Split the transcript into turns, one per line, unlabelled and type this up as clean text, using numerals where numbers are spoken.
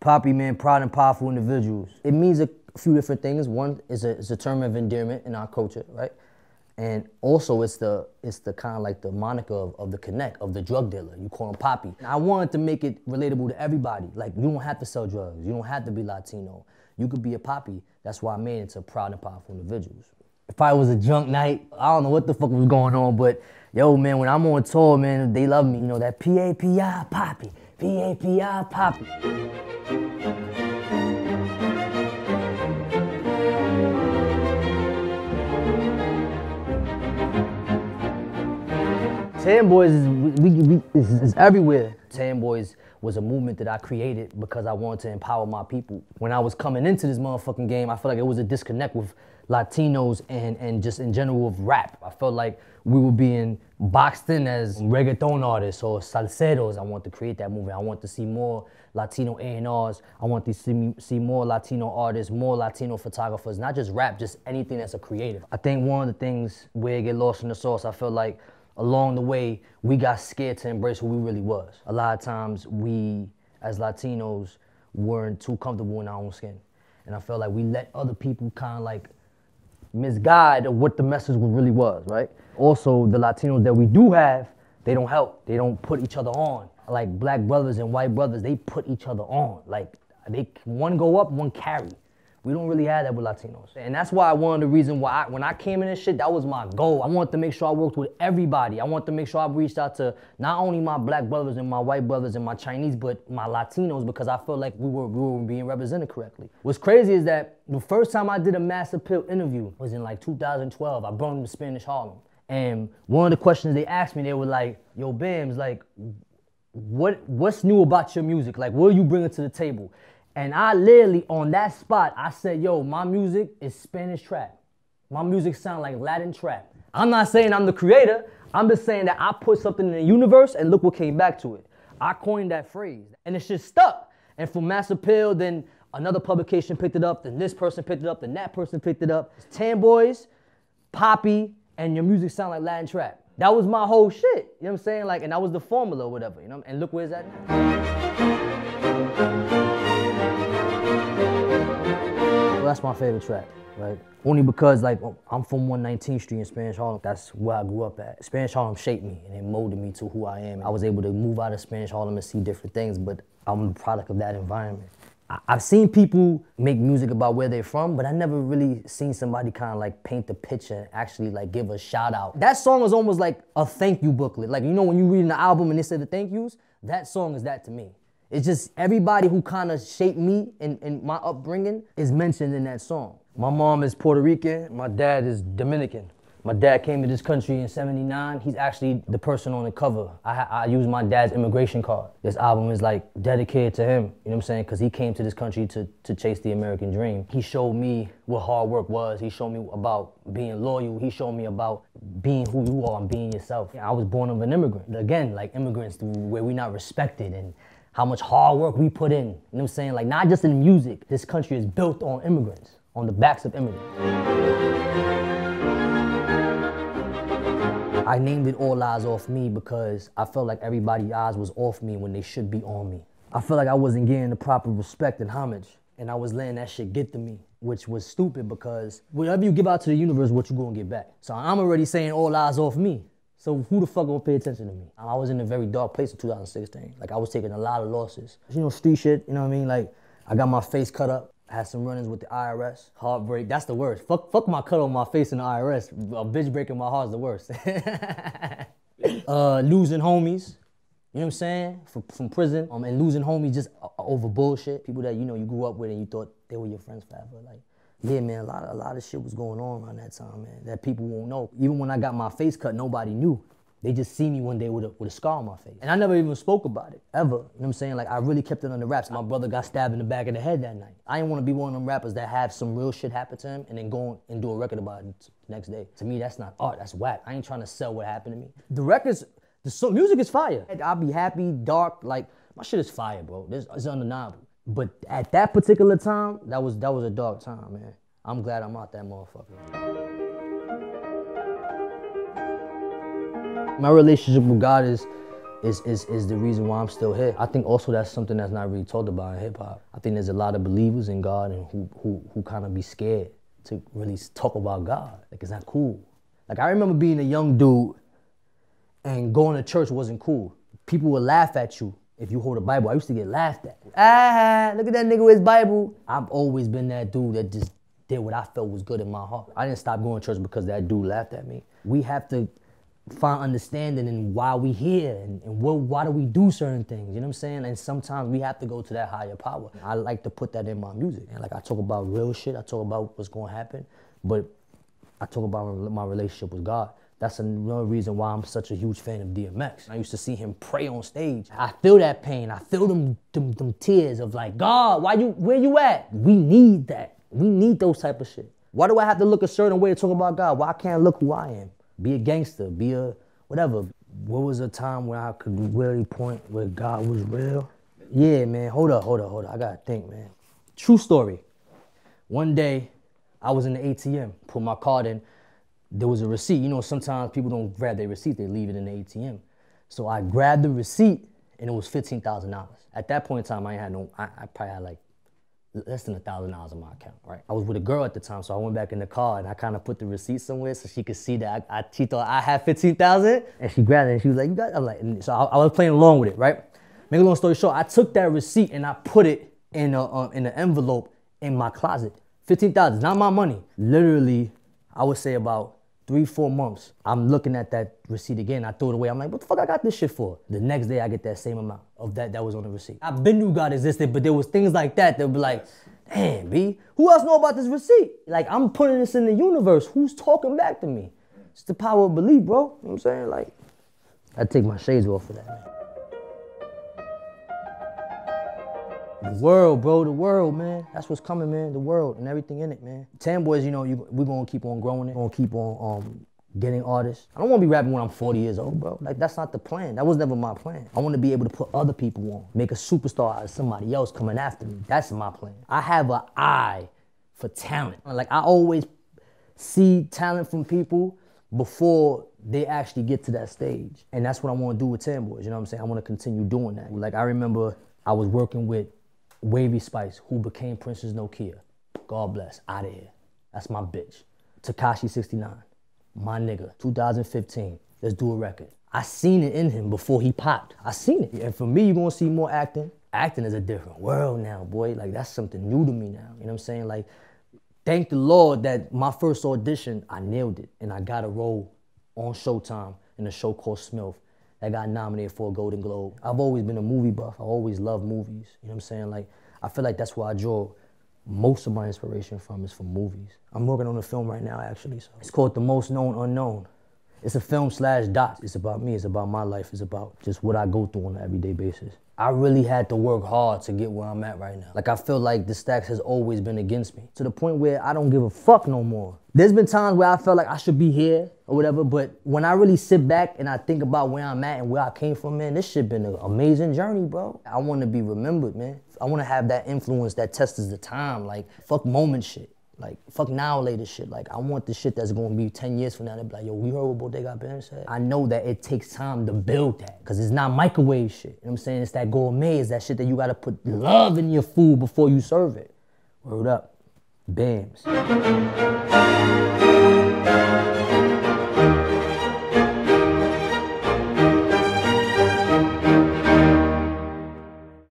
P.A.P.I, man, proud and powerful individuals. It means a few different things. One is a term of endearment in our culture, right? And also it's the kind of like the moniker of the connect, of the drug dealer. You call him P.A.P.I. I wanted to make it relatable to everybody. Like, you don't have to sell drugs. You don't have to be Latino. You could be a P.A.P.I. That's why I made it to proud and powerful individuals. If I was a junk night, I don't know what the fuck was going on, but yo, man, when I'm on tour, man, they love me. You know, that P.A.P.I P.A.P.I, P.A.P.I P.A.P.I. Tan Boys is everywhere. Tan Boys was a movement that I created because I wanted to empower my people. When I was coming into this motherfucking game, I felt like it was a disconnect with Latinos and just in general with rap. I felt like we were being boxed in as reggaeton artists or salseros. I want to create that movement. I want to see more Latino A&Rs. I want to see more Latino artists, more Latino photographers, not just rap, just anything that's a creative. I think one of the things where it get lost in the sauce, I feel like along the way, we got scared to embrace who we really was. A lot of times, we, as Latinos, weren't too comfortable in our own skin. And I felt like we let other people kind of like misguide what the message really was, right? Also, the Latinos that we do have, they don't help. They don't put each other on. Like black brothers and white brothers, they put each other on. Like, one go up, one carry. We don't really have that with Latinos. And that's why one of the reasons why when I came in this shit, that was my goal. I wanted to make sure I worked with everybody. I wanted to make sure I reached out to not only my black brothers and my white brothers and my Chinese, but my Latinos, because I felt like we were being represented correctly. What's crazy is that the first time I did a Master P.A.P.I interview was in like 2012. I brought them to Spanish Harlem. And one of the questions they asked me, they were like, yo, Bamz, like, what's new about your music? Like, what are you bringing to the table? And I literally, on that spot, I said, yo, my music is Spanish trap. My music sounds like Latin trap. I'm not saying I'm the creator. I'm just saying that I put something in the universe and look what came back to it. I coined that phrase and it just stuck. And from Master P.A.P.I, then another publication picked it up, then this person picked it up, then that person picked it up. Tan Boys, P.A.P.I, and your music sound like Latin trap. That was my whole shit. You know what I'm saying? Like, and that was the formula or whatever, you know? And look where it's at now. That's my favorite track, right? Only because, like, I'm from 119th Street in Spanish Harlem. That's where I grew up at. Spanish Harlem shaped me and it molded me to who I am. I was able to move out of Spanish Harlem and see different things, but I'm a product of that environment. I've seen people make music about where they're from, but I never really seen somebody kind of like paint the picture and actually like give a shout out. That song is almost like a thank you booklet. Like, you know, when you read the album and they say the thank yous, that song is that to me. It's just everybody who kind of shaped me and my upbringing is mentioned in that song. My mom is Puerto Rican, my dad is Dominican. My dad came to this country in '79. He's actually the person on the cover. I use my dad's immigration card. This album is like dedicated to him, you know what I'm saying? Because he came to this country to chase the American dream. He showed me what hard work was. He showed me about being loyal. He showed me about being who you are and being yourself. I was born of an immigrant. Again, like immigrants where we're not respected and how much hard work we put in, you know what I'm saying? Like, not just in music. This country is built on immigrants, on the backs of immigrants. I named it All Eyes Off Me because I felt like everybody's eyes was off me when they should be on me. I felt like I wasn't getting the proper respect and homage, and I was letting that shit get to me, which was stupid because whatever you give out to the universe, what you gonna get back. So I'm already saying all eyes off me. So who the fuck gonna pay attention to me? I was in a very dark place in 2016. Like, I was taking a lot of losses. You know, street shit, you know what I mean? Like, I got my face cut up. I had some run-ins with the IRS. Heartbreak, that's the worst. Fuck my cut on my face in the IRS. A bitch breaking my heart is the worst. Losing homies, you know what I'm saying? From prison. And losing homies just over bullshit. People that, you know, you grew up with and you thought they were your friends forever. Like, yeah, man, a lot of shit was going on around that time, man, that people won't know. Even when I got my face cut, nobody knew. They just see me one day with a scar on my face. And I never even spoke about it, ever. You know what I'm saying? Like, I really kept it under wraps. My brother got stabbed in the back of the head that night. I didn't want to be one of them rappers that have some real shit happen to him and then go and do a record about it the next day. To me, that's not art, that's whack. I ain't trying to sell what happened to me. The records, music is fire. I'll be happy, dark, like, my shit is fire, bro. It's undeniable. But at that particular time, that was a dark time, man. I'm glad I'm out that motherfucker. My relationship with God is is the reason why I'm still here. I think also that's something that's not really talked about in hip hop. I think there's a lot of believers in God and who kind of be scared to really talk about God. Like, it's not cool. Like, I remember being a young dude and going to church wasn't cool. People would laugh at you if you hold a Bible. I used to get laughed at. Ah, look at that nigga with his Bible. I've always been that dude that just did what I felt was good in my heart. I didn't stop going to church because that dude laughed at me. We have to find understanding in why we here and why do we do certain things, you know what I'm saying? And sometimes we have to go to that higher power. I like to put that in my music. And like, I talk about real shit, I talk about what's gonna happen, but I talk about my relationship with God. That's another reason why I'm such a huge fan of DMX. I used to see him pray on stage. I feel that pain. I feel them tears of like, God, where you at? We need that. We need those type of shit. Why do I have to look a certain way to talk about God? Why can't I look who I am? Be a gangster, be a whatever. What was a time where I could really point where God was real? Yeah, man, hold up. I gotta think, man. True story. One day, I was in the ATM, put my card in. There was a receipt. You know, sometimes people don't grab their receipt, they leave it in the ATM. So I grabbed the receipt and it was $15,000. At that point in time, I probably had like less than $1,000 in my account, right? I was with a girl at the time, so I went back in the car and I kind of put the receipt somewhere so she could see that she thought I had 15,000, and she grabbed it and she was like, "You got it?" I'm like, so I was playing along with it, right? Make a long story short, I took that receipt and I put it in an envelope in my closet. 15,000, not my money. Literally, I would say about 3-4 months, I'm looking at that receipt again. I threw it away. I'm like, what the fuck I got this shit for? The next day, I get that same amount of that was on the receipt. I've been knew God existed, but there was things like that that would be like, damn, B, who else know about this receipt? Like, I'm putting this in the universe. Who's talking back to me? It's the power of belief, bro. You know what I'm saying? Like, I take my shades off for that, man. The world, bro, the world, man. That's what's coming, man. The world and everything in it, man. Tan Boys, you know, we're gonna keep on growing it. We're gonna keep on getting artists. I don't wanna be rapping when I'm 40 years old, bro. Like, that's not the plan. That was never my plan. I wanna be able to put other people on, make a superstar out of somebody else coming after me. That's my plan. I have an eye for talent. Like, I always see talent from people before they actually get to that stage. And that's what I wanna do with Tan Boys, you know what I'm saying? I wanna continue doing that. Like, I remember I was working with Wavy Spice, who became Princess Nokia. God bless, out of here. That's my bitch. Tekashi 69, my nigga, 2015. Let's do a record. I seen it in him before he popped. I seen it. And for me, you're gonna see more acting. Acting is a different world now, boy. Like, that's something new to me now. You know what I'm saying? Like, thank the Lord that my first audition, I nailed it. And I got a role on Showtime in a show called Smilf that got nominated for a Golden Globe. I've always been a movie buff. I always loved movies. You know what I'm saying? Like, I feel like that's where I draw most of my inspiration from, is from movies. I'm working on a film right now, actually. So it's called The Most Known Unknown. It's a film/doc. It's about me. It's about my life. It's about just what I go through on an everyday basis. I really had to work hard to get where I'm at right now. Like, I feel like the stacks has always been against me, to the point where I don't give a fuck no more. There's been times where I felt like I should be here or whatever, but when I really sit back and I think about where I'm at and where I came from, man, this shit been an amazing journey, bro. I want to be remembered, man. I want to have that influence that tests the time, like, fuck moment shit. Like, fuck now later shit. Like, I want the shit that's gonna be 10 years from now to be like, yo, we heard what Bodega Bamz said. I know that it takes time to build that, because it's not microwave shit. You know what I'm saying? It's that gourmet. It's that shit that you gotta put love in your food before you serve it. Word up. Bamz.